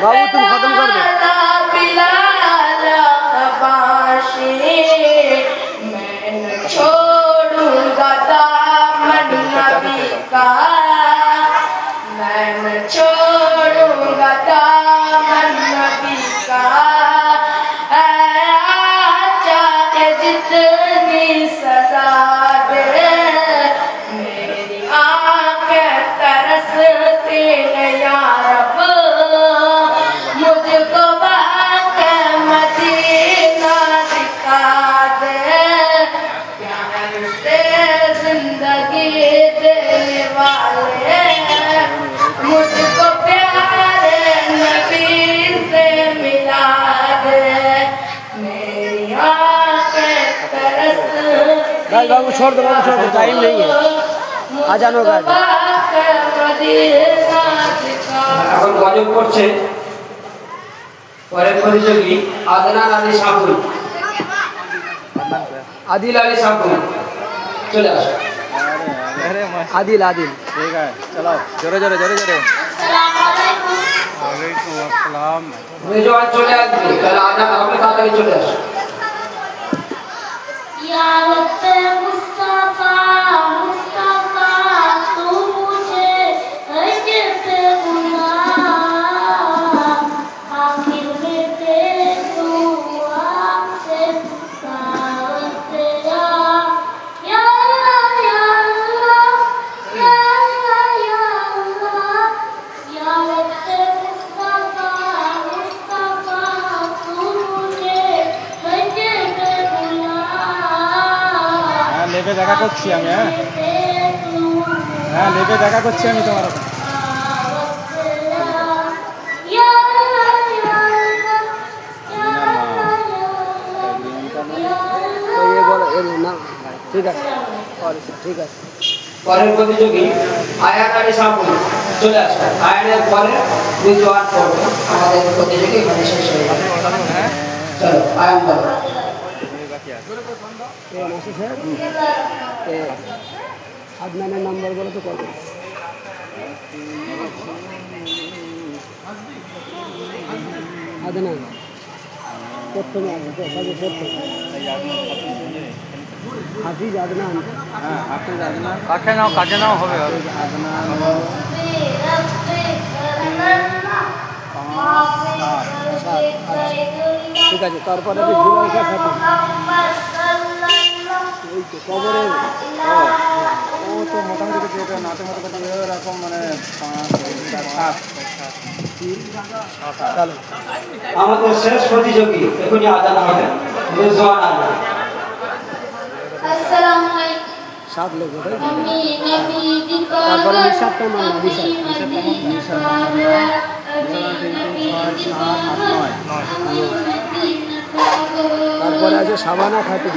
बाबू तुम खत्म कर दो। मैं छोड़ूंगा दामन नबी का, मैं छोड़ूंगा दामन नबी का, चाहे जितनी सजा दे मेरी आंखें तरसती हैं या रब, मुझको वाक़ई मदीना दिखा दे, प्यार से जिंदगी देने वाले मुझको प्यारे नबी से मिला दे, मेरी आंखें तरसती। बाबू छोड़ दो, बाबू छोड़ दो, टाइम नहीं है, आ जानो गाड़ी। এখন গজল করছে পরের প্রতিযোগী আদনান আলী সাকুল, আদিল আলী সাকুল, চলে আসো। आदिल आदिल ठीक है, चलो जोरे जोरे जोरे जोरे। वालेकुम अस्सलाम। মেজবান চলে আসবে, তাহলে আজান হবে, তাড়াতাড়ি চলে আসো। या रब्बे मुस्तफा मुस्तफा तू मुझे हज पे बुला, आखिर में तेरे दुआ से दावत या अल्लाह या अल्लाह या अल्लाह या अल्लाह, या रब्बे मुस्तफा मुस्तफा तू मुझे हज पे बुला। लेके দেখা করছি আমি, হ্যাঁ लेके দেখা করছি আমি তোমার। তো ये बोलो ये ना ठीक है, और ठीक है। পরের প্রতিযোগী আয়ান আলী সাকুল, চলে আসো। আয়ানের পরে মেজবান পড়বে, আমাদের প্রতিযোগী এখানে শেষ হয়ে যাবে। চলো আয়ান বলো। আদনানের নাম্বার বলো তো কত? আদনান প্রথমে আসবে তো, সবে প্রথম হাফিজ আদনান। হ্যাঁ হাফিজ আদনান, কাকে নাও হবে আদনান। ঠিক আছে, তারপরে জুলাইখা খাতুন, ওই তো কবরের ও তো মোটামুটি যেটা নাতে মোটামুটি এরকম মানে 5 7। আমাদের শেষ প্রতিযোগী এখনই আজান হবে, মেজবান আলী। अस्सलामु अलैकुम। 7 লোক হবে, আমি নবী দিবা তারপরে নিশাতটা মান নিশাত তারপরে আছে শাবানা খাতুন,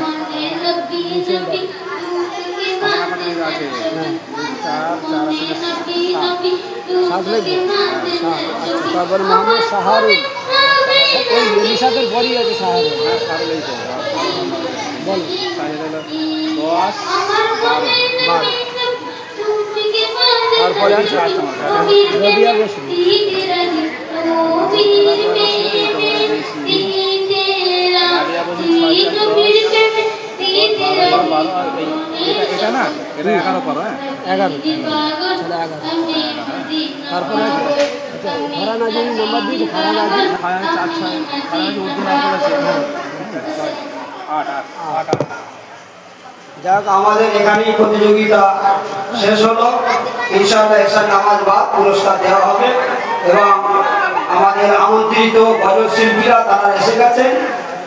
তারপরে মোহাম্মদ শাহরুল, ওই নিশাতের পরই আছে শাহরুল। বলো 10 12। তারপরে আছে রবিয়া বসু, এটা না, এটা 11 পারো, 11 তারপরে ফারহান আজিম নাম্বার 2, ফারহান আজিম 4-6, ফারহান আজিম উর্দু নাম করেছে 8। যাক, আমাদের এখানেই প্রতিযোগিতা শেষ হলো। ইনশাআল্লাহ এশার নামাজ বাদ পুরস্কার দেওয়া হবে এবং আমাদের আমন্ত্রিত গজল শিল্পীরা তারা এসে গেছেন।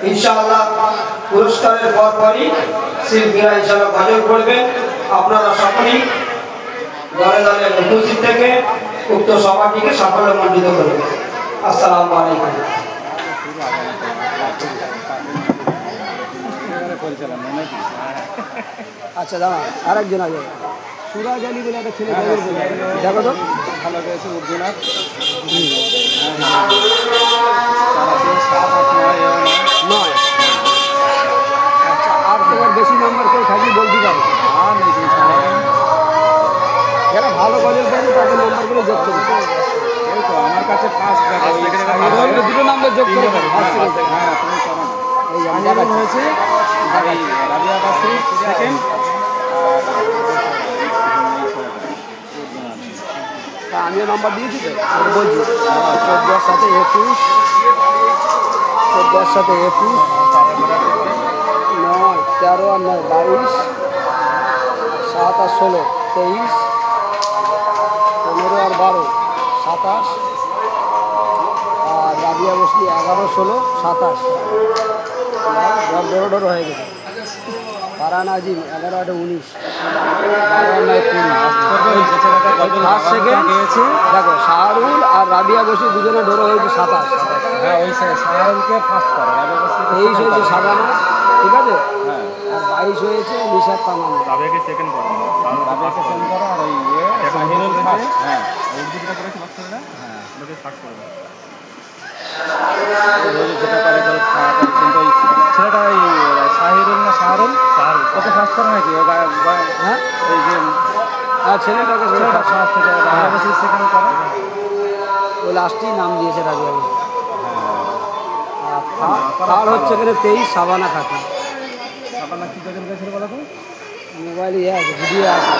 ইনশাআল্লাহ পুরস্কারের পরপরই শিল্পীরা ইনশাআল্লাহ গজল করবেন। আপনারা সকলেই দলে দলে উপস্থিত থেকে উক্ত সভাটিকে সাফল্যমণ্ডিত করবেন। আসসালামু আলাইকুম। আচ্ছা দাঁড়া, আরেকজন আছে সুরাজ আলী বলে একটা ছেলে, দেখো তো ভালো গেছে উর্দু নাচ। আচ্ছা, আর তোমার বেশি নাম্বার কেউ থাকলে বলতে পারো। যারা ভালো গজল করে তাদের নাম্বারগুলো যোগ করবে। এই তো আমার কাছে 5 টাকা দুটো নাম্বার যোগ করে হ্যাঁ তুমি করো না। এই শাহিরুল হয়েছে আর এই রাবিয়া বাসরি সেকেন্ড। আমিও নাম্বার দিয়েছি তো বলছি 14 সাথে 21, 14 সাথে 21, 9, 13 আর 9 22, 7 আর 16 23, 15 আর 12 27, আর রাবিয়া বসলি 11, 16, 27 ডর হয়ে গেছে। ফারহান আজিম 11, 8, 19, 12 আর 9, 20। ফার্স্ট সেকেন্ড গিয়েছে। দেখো শাহরুল আর রাবিয়া বসি দুজনে ডোরো হয়েছে 27। হ্যাঁ ওই শাহরুলকে ফার্স্ট করে, রাবিয়া বাসরি 23 হয়েছে সাবানা, ঠিক আছে, হ্যাঁ আর 22 হয়েছে নিশাদ তামাম। রাবিয়াকে সেকেন্ড করো, রাবিয়াকে সেকেন্ড করো আর ওই শাহিরুল ফার্স্ট। হ্যাঁ ওই যেটা করেছে বাচ্চারা, হ্যাঁ ওটাকে ফার্স্ট করে দাও। যেটা করে করে খাওয়া করে, কিন্তু ওই ছেলেটা ওই শাহিরুল না শাহরুল ওকে ফার্স্ট করে নাকি ও হ্যাঁ এই যে আর ছেলেটাকে ছেলেটা ফার্স্ট থেকে রাবিয়া বাসরি সেকেন্ড করে। ওই লাস্টেই নাম দিয়েছে রাবিয়া বসি। আর হচ্ছে এখানে 23 সাবানা খাকি। সাবানা কি করে গেছিল বলো তো? মোবাইলে ইয়ে আছে, ভিডিও আছে।